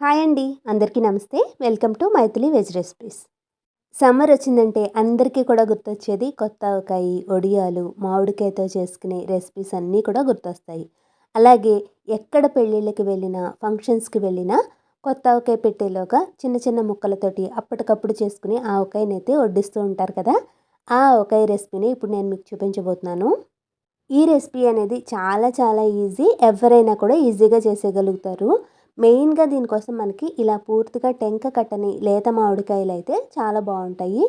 Hi అండి, అందరికీ నమస్తే. Welcome to Maithili veg recipes. Summer వచ్చిందంటే అందరికీ కూడా గుర్తొచ్చేది కొత్త ఆవకాయి, వడియాలు, మామిడికాయతో చేసుకునే రెసిపీస్ అన్నీ కూడా గుర్తొస్తాయి. అలాగే ఎక్కడ పెళ్ళిళ్ళకి వెళ్ళినా, ఫంక్షన్స్కి వెళ్ళినా కొత్త ఆవకాయ పెట్టేలోగా చిన్న చిన్న ముక్కలతోటి అప్పటికప్పుడు చేసుకుని ఆవకాయనైతే వడ్డిస్తూ ఉంటారు కదా. ఆ ఆవకాయ రెసిపీని ఇప్పుడు నేను మీకు చూపించబోతున్నాను. ఈ రెసిపీ అనేది చాలా చాలా ఈజీ. ఎవరైనా కూడా ఈజీగా చేసేయగలుగుతారు. మెయిన్‌గా దీనికోసం మనకి ఇలా పూర్తిగా టెంక కట్టని లేత మామిడికాయలు అయితే చాలా బావుంటాయి.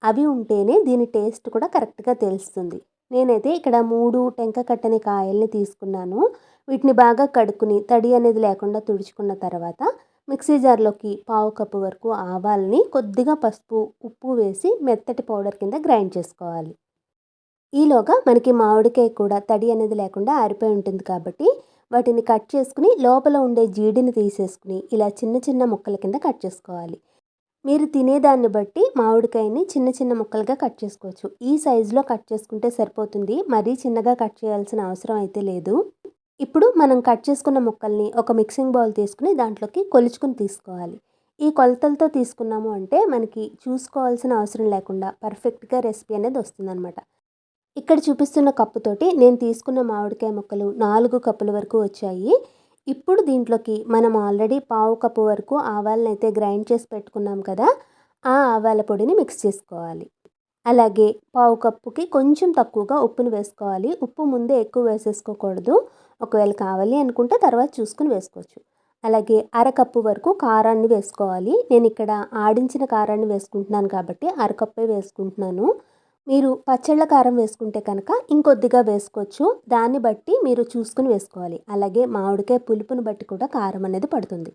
అవి ఉంటేనే దీని టేస్ట్ కూడా కరెక్ట్‌గా తెలుస్తుంది. నేనైతే ఇక్కడ 3 టెంక కట్టని కాయల్ని తీసుకున్నాను. వీటిని బాగా కడుక్కుని తడి అనేది లేకుండా తుడుచుకున్న తర్వాత మిక్సీ జార్‌లోకి పావు కప్పు వరకు ఆవాల్ని, కొద్దిగా పసుపు, ఉప్పు వేసి మెత్తటి పౌడర్ కింద గ్రైండ్ చేసుకోవాలి. ఈలోగా మనకి మామిడికాయ కూడా తడి అనేది లేకుండా ఆరిపోయి ఉంటుంది కాబట్టి వాటిని కట్ చేసుకుని లోపల ఉండే జీడిని తీసేసుకుని ఇలా చిన్న చిన్న ముక్కల కింద కట్ చేసుకోవాలి. మీరు తినేదాన్ని బట్టి మామిడికాయని చిన్న చిన్న ముక్కలుగా కట్ చేసుకోవచ్చు. ఈ సైజులో కట్ చేసుకుంటే సరిపోతుంది. మరీ చిన్నగా కట్ చేయాల్సిన అవసరం అయితే లేదు. ఇప్పుడు మనం కట్ చేసుకున్న ముక్కల్ని ఒక మిక్సింగ్ బౌల్ తీసుకుని దాంట్లోకి కొలుచుకుని తీసుకోవాలి. ఈ కొలతలతో తీసుకున్నాము అంటే మనకి చూసుకోవాల్సిన అవసరం లేకుండా పర్ఫెక్ట్గా రెసిపీ అనేది వస్తుందన్నమాట. ఇక్కడ చూపిస్తున్న కప్పుతోటి నేను తీసుకున్న మామిడికాయ ముక్కలు 4 కప్పుల వరకు వచ్చాయి. ఇప్పుడు దీంట్లోకి మనం ఆల్రెడీ పావు కప్పు వరకు ఆవాలనైతే గ్రైండ్ చేసి పెట్టుకున్నాం కదా, ఆ ఆవాల పొడిని మిక్స్ చేసుకోవాలి. అలాగే పావు కప్పుకి కొంచెం తక్కువగా ఉప్పుని వేసుకోవాలి. ఉప్పు ముందే ఎక్కువ వేసేసుకోకూడదు. ఒకవేళ కావాలి అనుకుంటే తర్వాత చూసుకుని వేసుకోవచ్చు. అలాగే అరకప్పు వరకు కారాన్ని వేసుకోవాలి. నేను ఇక్కడ ఆడించిన కారాన్ని వేసుకుంటున్నాను కాబట్టి అరకప్పే వేసుకుంటున్నాను. మీరు పచ్చళ్ళ కారం వేసుకుంటే కనుక ఇంకొద్దిగా వేసుకోవచ్చు. దాన్ని బట్టి మీరు చూసుకుని వేసుకోవాలి. అలాగే మామిడికాయ పులుపుని బట్టి కూడా కారం అనేది పడుతుంది.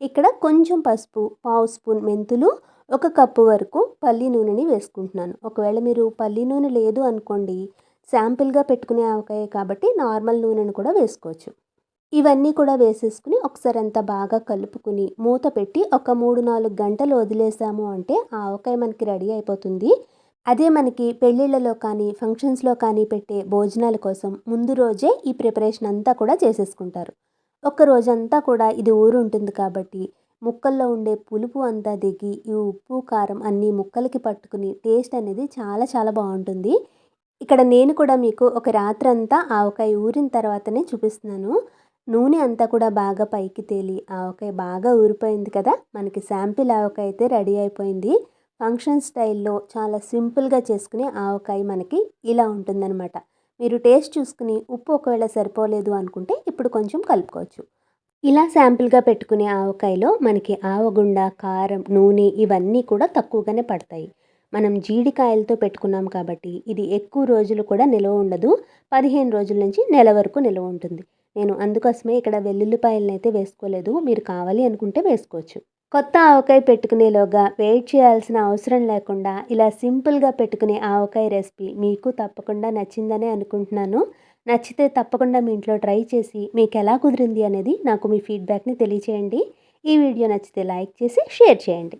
ఇక్కడ కొంచెం పసుపు, పావు స్పూన్ మెంతులు, 1 కప్పు వరకు పల్లి నూనెని వేసుకుంటున్నాను. ఒకవేళ మీరు పల్లి నూనె లేదు అనుకోండి, శాంపిల్గా పెట్టుకునే ఆవకాయ కాబట్టి నార్మల్ నూనెను కూడా వేసుకోవచ్చు. ఇవన్నీ కూడా వేసేసుకుని ఒకసారి అంతా బాగా కలుపుకుని మూత పెట్టి ఒక 3-4 గంటలు వదిలేసాము అంటే ఆ ఆవకాయ మనకి రెడీ అయిపోతుంది. అదే మనకి పెళ్ళిళ్ళలో కానీ, ఫంక్షన్స్‌లో కానీ పెట్టే భోజనాల కోసం ముందు రోజే ఈ ప్రిపరేషన్ అంతా కూడా చేసేసుకుంటారు. ఒక రోజంతా కూడా ఇది ఊరుంటుంది కాబట్టి ముక్కల్లో ఉండే పులుపు అంతా దిగి ఈ ఉప్పు, కారం అన్నీ ముక్కలకి పట్టుకుని టేస్ట్ అనేది చాలా చాలా బావుంటుంది. ఇక్కడ నేను కూడా మీకు ఒక రాత్రంతా ఆవకాయ ఊరిన తర్వాతనే చూపిస్తున్నాను. నూనె అంతా కూడా బాగా పైకి తేలి ఆవకాయ బాగా ఊరిపోయింది కదా! మనకి శాంపిల్ ఆవకాయ అయితే రెడీ అయిపోయింది. ఫంక్షన్ స్టైల్లో చాలా సింపుల్గా చేసుకునే ఆవకాయ మనకి ఇలా ఉంటుందన్నమాట. మీరు టేస్ట్ చూసుకుని ఉప్పు ఒకవేళ సరిపోలేదు అనుకుంటే ఇప్పుడు కొంచెం కలుపుకోవచ్చు. ఇలా శాంపిల్గా పెట్టుకునే ఆవకాయలో మనకి ఆవగుండ, కారం, నూనె ఇవన్నీ కూడా తక్కువగానే పడతాయి. మనం జీడికాయలతో పెట్టుకున్నాం కాబట్టి ఇది ఎక్కువ రోజులు కూడా నిలవ ఉండదు. 15 రోజుల నుంచి నెల వరకు నిలవ ఉంటుంది. నేను అందుకోసమే ఇక్కడ వెల్లుల్లిపాయలనైతే వేసుకోలేదు. మీరు కావాలి అనుకుంటే వేసుకోవచ్చు. కొత్త ఆవకాయ పెట్టుకునేలోగా వెయిట్ చేయాల్సిన అవసరం లేకుండా ఇలా సింపుల్గా పెట్టుకునే ఆవకాయ రెసిపీ మీకు తప్పకుండా నచ్చిందనే అనుకుంటున్నాను. నచ్చితే తప్పకుండా మీ ఇంట్లో ట్రై చేసి మీకు ఎలా కుదిరింది అనేది నాకు మీ ఫీడ్బ్యాక్ని తెలియచేయండి. ఈ వీడియో నచ్చితే లైక్ చేసి షేర్ చేయండి.